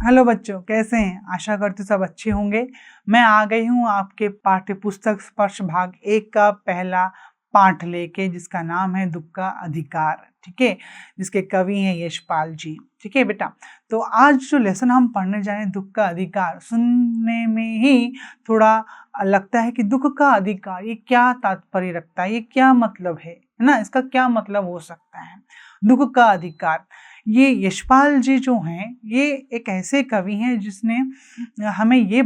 Hello बच्चों, कैसे हैं? आशा करती हूँ सब अच्छे होंगे। मैं आ गई हूँ आपके पाठ्य पुस्तक स्पर्श भाग 1 का पहला पाठ लेके, जिसका नाम है दुख का अधिकार। ठीक है, जिसके कवि हैं यशपाल जी। ठीक है बेटा, तो आज जो लेसन हम पढ़ने जा रहे हैं दुख का अधिकार, सुनने में ही थोड़ा लगता है कि दुख का अधिकार ये क्या तात्पर्य रखता है, ये क्या मतलब है ना, इसका क्या मतलब हो सकता है। दुख का अधिकार, ये यशपाल जी जो हैं, ये एक ऐसे कवि हैं जिन्होंने हमें ये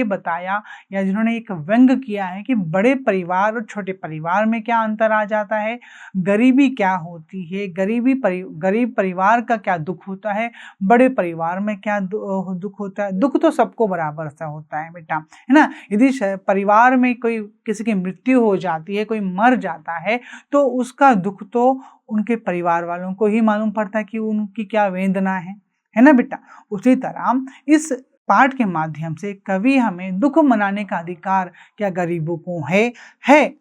बताया या जिन्होंने एक व्यंग किया है कि बड़े परिवार और छोटे परिवार में क्या अंतर आ जाता है, गरीबी क्या होती है, गरीब परिवार का क्या दुख होता है, बड़े परिवार में क्या दुख होता है। दुख तो सबको बराबर सा होता है बेटा, है ना। यदि परिवार में कोई किसी की मृत्यु हो जाती है, कोई मर जाता है, तो उसका दुख तो उनके परिवार वालों को ही मालूम पड़ता है कि उनकी क्या वेदना है ना बेटा। उसी तरह इस पाठ के माध्यम से कवि हमें दुख मनाने का अधिकार क्या गरीबों को है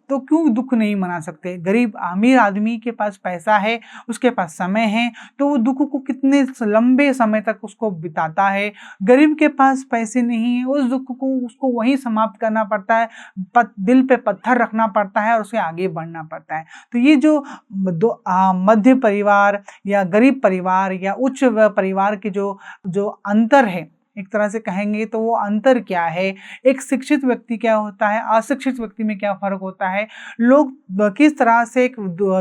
तो क्यों दुख नहीं मना सकते। गरीब अमीर आदमी के पास पैसा है, उसके पास समय है, तो वो दुख को कितने लंबे समय तक उसको बिताता है। गरीब के पास पैसे नहीं है, उस दुख को उसको वहीं समाप्त करना पड़ता है, दिल पे पत्थर रखना पड़ता है और उसे आगे बढ़ना पड़ता है। तो ये जो मध्य परिवार या गरीब परिवार या उच्च परिवार के जो अंतर है, एक तरह से कहेंगे तो वो अंतर क्या है, एक शिक्षित व्यक्ति क्या होता है, अशिक्षित व्यक्ति में क्या फर्क होता है, लोग किस तरह से एक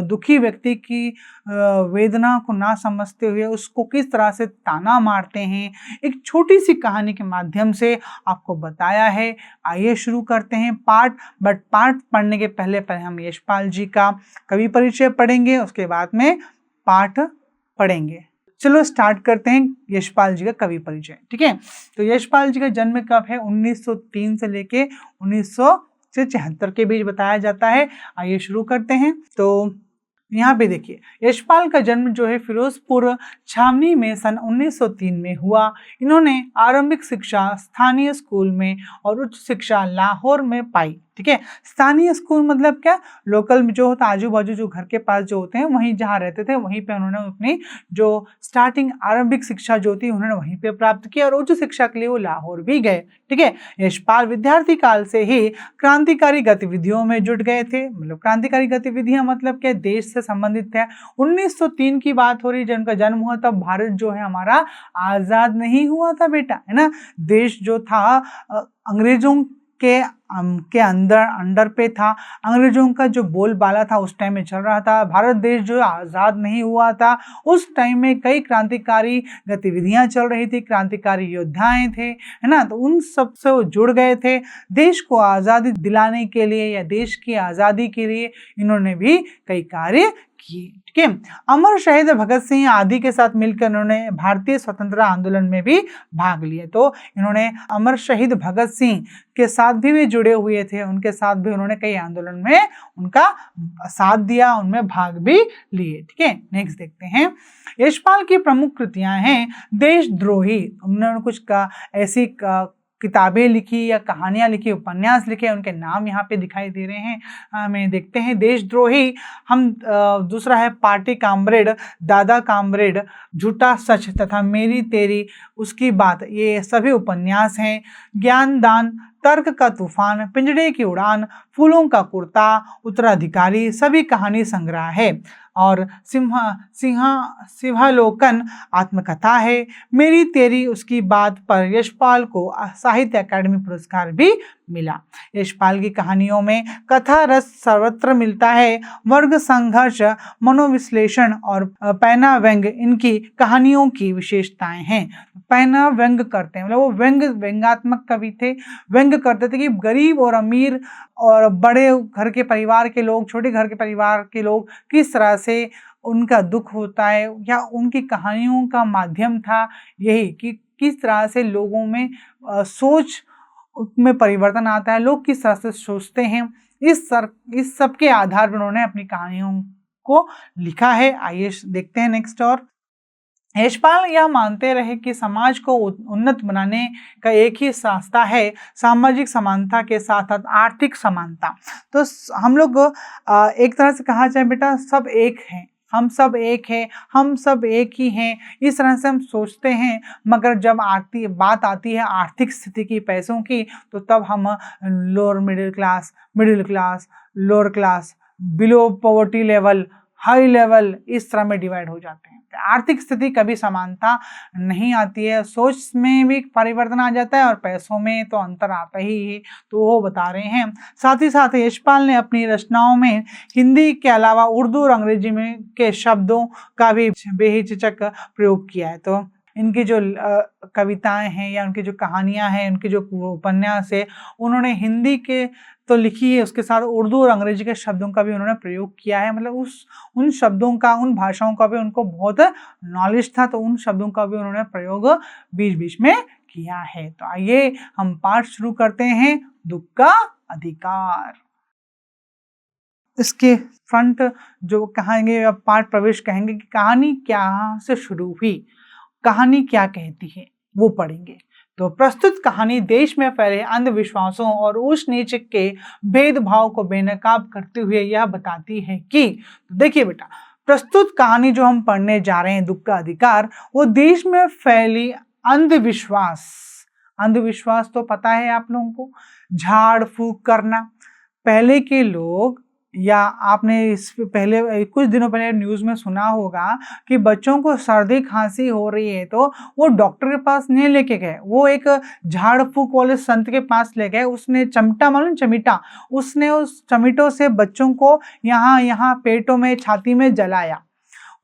दुखी व्यक्ति की वेदना को ना समझते हुए उसको किस तरह से ताना मारते हैं, एक छोटी सी कहानी के माध्यम से आपको बताया है। आइए शुरू करते हैं पाठ पढ़ने के पहले हम यशपाल जी का कवि परिचय पढ़ेंगे, उसके बाद में पाठ पढ़ेंगे। चलो स्टार्ट करते हैं यशपाल जी का कवि परिचय। ठीक है, तो यशपाल जी का जन्म कब है? 1903 से लेके 1976 के बीच बताया जाता है। आइए शुरू करते हैं। तो यहाँ पे देखिए, यशपाल का जन्म जो है फिरोजपुर छावनी में सन 1903 में हुआ। इन्होंने आरंभिक शिक्षा स्थानीय स्कूल में और उच्च शिक्षा लाहौर में पाई। ठीक है, स्थानीय स्कूल मतलब क्या, लोकल जो होता है, आजू बाजू जो घर के पास जो होते हैं, वहीं जहाँ रहते थे वहीं पे उन्होंने अपनी जो स्टार्टिंग आरंभिक शिक्षा जो थी उन्होंने वहीं पे प्राप्त की और उच्च शिक्षा के लिए वो लाहौर भी गए। ठीक है, यशपाल विद्यार्थी काल से ही क्रांतिकारी गतिविधियों में जुट गए थे। मतलब क्रांतिकारी गतिविधियां मतलब क्या, देश से संबंधित है। 1903 की बात हो रही, जब उनका जन्म हुआ तब भारत जो है हमारा आजाद नहीं हुआ था बेटा, है ना। देश जो था अंग्रेजों के अंडर पे था, अंग्रेजों का जो बोलबाला था उस टाइम में चल रहा था। भारत देश जो आज़ाद नहीं हुआ था, उस टाइम में कई क्रांतिकारी गतिविधियां चल रही थी, क्रांतिकारी योद्धाएं थे, है ना। तो उन सब से वो जुड़ गए थे। देश को आज़ादी दिलाने के लिए या देश की आज़ादी के लिए इन्होंने भी कई कार्य किए। ठीक है, अमर शहीद भगत सिंह आदि के साथ मिलकर इन्होंने भारतीय स्वतंत्रता आंदोलन में भी भाग लिए। तो इन्होंने अमर शहीद भगत सिंह के साथ भी जुड़े हुए थे, उनके साथ भी उन्होंने कई आंदोलन में उनका साथ दिया, उनमें भाग भी लिए। ठीक है, नेक्स्ट देखते हैं। यशपाल की प्रमुख कृतियां हैं देशद्रोही, उन्होंने कुछ ऐसी किताबें लिखी या कहानियां लिखी, उपन्यास लिखे, उनके नाम यहाँ पे दिखाई दे रहे हैं। हमें देखते हैं देशद्रोही, हम दूसरा है पार्टी कामरेड, दादा कामरेड, झूठा सच तथा मेरी तेरी उसकी बात, ये सभी उपन्यास हैं। ज्ञानदान, तर्क का तूफान, पिंजड़े की उड़ान, फूलों का कुर्ता, उत्तराधिकारी सभी कहानी संग्रह है। और सिंहालोकन आत्मकथा है। मेरी तेरी उसकी बात पर यशपाल को साहित्य अकादमी पुरस्कार भी मिला। यशपाल की कहानियों में कथा रस सर्वत्र मिलता है। वर्ग संघर्ष, मनोविश्लेषण और पैना व्यंग इनकी कहानियों की विशेषताएं हैं। पैना व्यंग करते हैं, मतलब वो व्यंगात्मक कवि थे, व्यंग करते थे कि गरीब और अमीर और बड़े घर के परिवार के लोग, छोटे घर के परिवार के लोग किस तरह से उनका दुख होता है, या उनकी कहानियों का माध्यम था यही कि किस तरह से लोगों में सोच में परिवर्तन आता है, लोग किस तरह से सोचते हैं। इस सब के आधार पर उन्होंने अपनी कहानियों को लिखा है। आइए देखते हैं नेक्स्ट। और यशपाल यह मानते रहे कि समाज को उन्नत बनाने का एक ही रास्ता है, सामाजिक समानता के साथ साथ आर्थिक समानता। तो हम लोग एक तरह से कहा जाए बेटा, सब एक हैं, हम सब एक हैं, हम सब एक ही हैं, इस तरह से हम सोचते हैं। मगर जब बात आती है आर्थिक स्थिति की, पैसों की, तो तब हम lower middle class, lower class, below poverty level, high level, इस तरह में डिवाइड हो जाते हैं। आर्थिक स्थिति कभी समानता नहीं आती है, सोच में भी परिवर्तन आ जाता है और पैसों में तो अंतर आता ही है, तो वो बता रहे हैं। साथ ही साथ यशपाल ने अपनी रचनाओं में हिंदी के अलावा उर्दू और अंग्रेजी में के शब्दों का भी बेहिचक प्रयोग किया है। तो इनकी जो कविताएं हैं या उनकी जो कहानियां हैं, उनके जो उपन्यास है, उन्होंने हिंदी के तो लिखी है, उसके साथ उर्दू और अंग्रेजी के शब्दों का भी उन्होंने प्रयोग किया है। मतलब उन शब्दों का, उन भाषाओं का भी उनको बहुत नॉलेज था, तो उन शब्दों का भी उन्होंने प्रयोग बीच बीच में किया है। तो आइए हम पाठ शुरू करते हैं, दुख का अधिकार। इसके फ्रंट जो कहेंगे, पाठ प्रवेश कहेंगे कि कहानी क्या से शुरू हुई, कहानी क्या कहती है, वो पढ़ेंगे। तो प्रस्तुत कहानी देश में फैले अंधविश्वासों और ऊंच नीच के भेदभाव को बेनकाब करते हुए यह बताती है कि, तो देखिए बेटा, प्रस्तुत कहानी जो हम पढ़ने जा रहे हैं, दुख का अधिकार, वो देश में फैली अंधविश्वास तो पता है आप लोगों को, झाड़ फूक करना। पहले के लोग, या आपने इस पहले कुछ दिनों पहले न्यूज़ में सुना होगा कि बच्चों को सर्दी खांसी हो रही है तो वो डॉक्टर के पास नहीं लेके गए, वो एक झाड़ फूक वाले संत के पास ले गए। उसने चमटा, मालूम चमीटा, उसने उस चमीटों से बच्चों को यहाँ पेटों में, छाती में जलाया।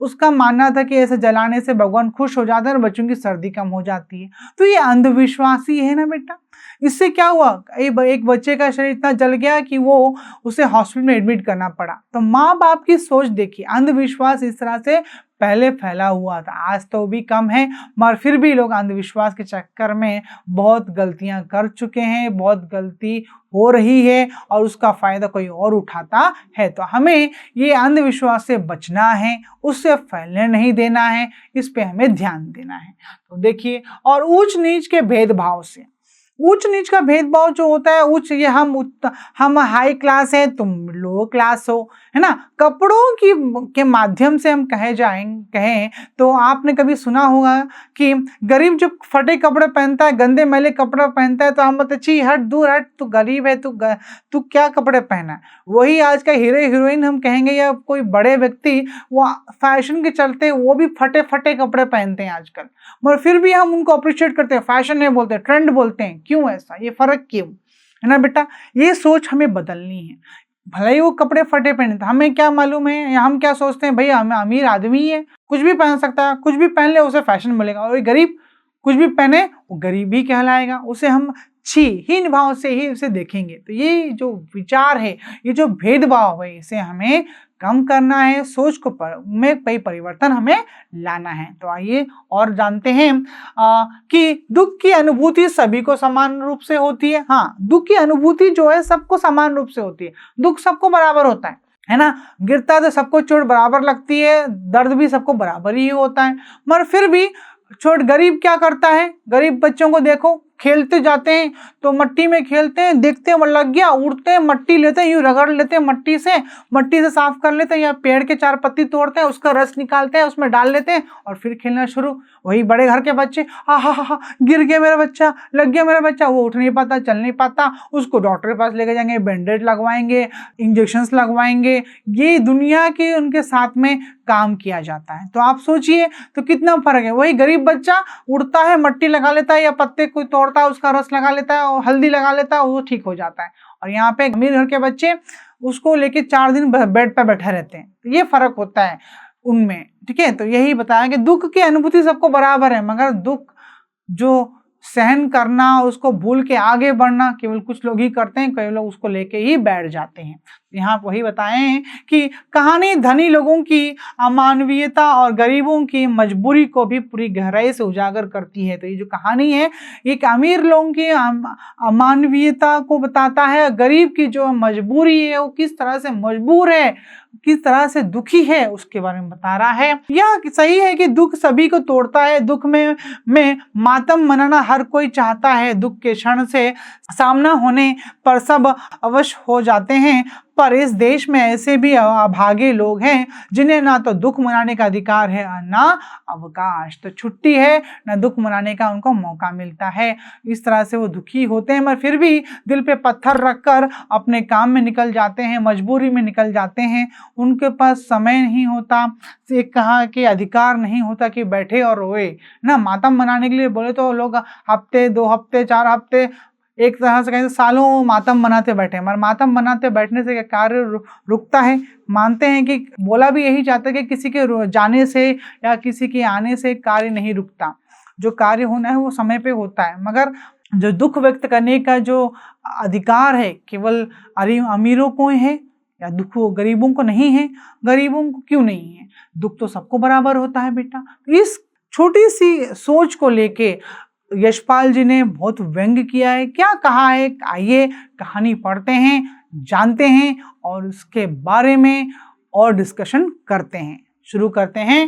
उसका मानना था कि ऐसे जलाने से भगवान खुश हो जाते हैं और बच्चों की सर्दी कम हो जाती है। तो ये अंधविश्वासी है ना बेटा। इससे क्या हुआ, एक बच्चे का शरीर इतना जल गया कि वो उसे हॉस्पिटल में एडमिट करना पड़ा। तो माँ बाप की सोच देखिए, अंधविश्वास इस तरह से पहले फैला हुआ था, आज तो भी कम है, मगर फिर भी लोग अंधविश्वास के चक्कर में बहुत गलतियां कर चुके हैं, बहुत गलती हो रही है और उसका फायदा कोई और उठाता है। तो हमें ये अंधविश्वास से बचना है, उससे फैलने नहीं देना है, इस पे हमें ध्यान देना है। तो देखिए, और ऊंच नीच के भेदभाव से, ऊंच नीच का भेदभाव जो होता है, उच्च, ये हम हाई क्लास है, तुम लो क्लास हो, है ना। कपड़ों के माध्यम से हम कहें तो आपने कभी सुना होगा कि गरीब जब फटे कपड़े पहनता है, गंदे मैले कपड़े पहनता है, तो हम बोलते छी हट, दूर हट, तू गरीब है, तू क्या कपड़े पहना है। वही आज का हीरो हीरोइन हम कहेंगे, या कोई बड़े व्यक्ति, वो फैशन के चलते वो भी फटे फटे कपड़े पहनते हैं आजकल, मगर फिर भी हम उनको अप्रिशिएट करते हैं, फैशन नहीं बोलते, ट्रेंड बोलते हैं। क्यों ऐसा, ये फर्क क्यों, है ना बेटा। ये सोच हमें बदलनी है। भले ही वो कपड़े फटे पहने, हमें क्या मालूम है, या हम क्या सोचते हैं, भाई हम अमीर आदमी है, कुछ भी पहन सकता है, कुछ भी पहन ले उसे फैशन मिलेगा, और गरीब कुछ भी पहने वो गरीब ही कहलाएगा, उसे हम हीन भाव से ही उसे देखेंगे। तो ये जो विचार है, ये जो भेदभाव है, इसे हमें कम करना है, सोच को में कई परिवर्तन हमें लाना है। तो आइए और जानते हैं कि दुख की अनुभूति सभी को समान रूप से होती है। हाँ, दुख की अनुभूति जो है सबको समान रूप से होती है, दुख सबको बराबर होता है ना। गिरता तो सबको चोट बराबर लगती है, दर्द भी सबको बराबर ही होता है, मगर फिर भी चोट गरीब क्या करता है, गरीब बच्चों को देखो, खेलते जाते हैं तो मट्टी में खेलते हैं, देखते हैं लग गया, उड़ते हैं, मट्टी लेते हैं, यूं रगड़ लेते हैं, मट्टी से साफ कर लेते हैं, या पेड़ के 4 पत्ती तोड़ते हैं, उसका रस निकालते हैं, उसमें डाल लेते हैं और फिर खेलना शुरू। वही बड़े घर के बच्चे, हा गिर गया मेरा बच्चा, लग गया मेरा बच्चा, वो उठ नहीं पाता, चल नहीं पाता, उसको डॉक्टर के पास लेके जाएंगे, बैंडेज लगवाएंगे, इंजेक्शंस लगवाएंगे, ये दुनिया के उनके साथ में काम किया जाता है। तो आप सोचिए तो कितना फर्क है। वही गरीब बच्चा उड़ता है, मट्टी लगा लेता है, या पत्ते कोई तोड़ता है, उसका रस लगा लेता है और हल्दी लगा लेता है, वो ठीक हो जाता है। और यहाँ पे अमीर घर के बच्चे उसको लेके 4 दिन बेड पे बैठे रहते हैं। तो ये फर्क होता है उनमें, ठीक है। तो यही बताया कि दुख की अनुभूति सबको बराबर है, मगर दुख जो सहन करना, उसको भूल के आगे बढ़ना केवल कुछ लोग ही करते हैं, कई लोग उसको लेके ही बैठ जाते हैं। यहाँ वही बताए हैं कि कहानी धनी लोगों की अमानवीयता और गरीबों की मजबूरी को भी पूरी गहराई से उजागर करती है। तो ये जो कहानी है, एक अमीर लोगों की अमानवीयता को बताता है, गरीब की जो मजबूरी है, वो किस तरह से मजबूर है, किस तरह से दुखी है, उसके बारे में बता रहा है। यह सही है कि दुख सभी को तोड़ता है, दुख में मातम मनाना हर कोई चाहता है, दुख के क्षण से सामना होने पर सब अवश्य हो जाते हैं, पर इस देश में ऐसे भी अभागे लोग हैं जिन्हें ना तो दुख मनाने का अधिकार है और ना अवकाश। तो छुट्टी है ना दुख मनाने का उनको मौका मिलता है। इस तरह से वो दुखी होते हैं मगर फिर भी दिल पे पत्थर रखकर अपने काम में निकल जाते हैं, मजबूरी में निकल जाते हैं। उनके पास समय नहीं होता, एक कहा कि अधिकार नहीं होता कि बैठे और रोए ना। मातम मनाने के लिए बोले तो लोग हफ्ते, 2 हफ्ते, 4 हफ्ते, एक तरह से कहें सालों मातम मनाते बैठे, मगर मातम मनाते बैठने से कार्य रुकता है? मानते हैं कि बोला भी यही जाता है कि किसी के जाने से या किसी के आने से कार्य नहीं रुकता, जो कार्य होना है वो समय पे होता है। मगर जो दुख व्यक्त करने का जो अधिकार है केवल अमीरों को है या दुख गरीबों को नहीं है? गरीबों को क्यों नहीं है? दुख तो सबको बराबर होता है बेटा। इस छोटी सी सोच को लेके यशपाल जी ने बहुत व्यंग किया है। क्या कहा है, आइए कहानी पढ़ते हैं, जानते हैं और उसके बारे में और डिस्कशन करते हैं। शुरू करते हैं।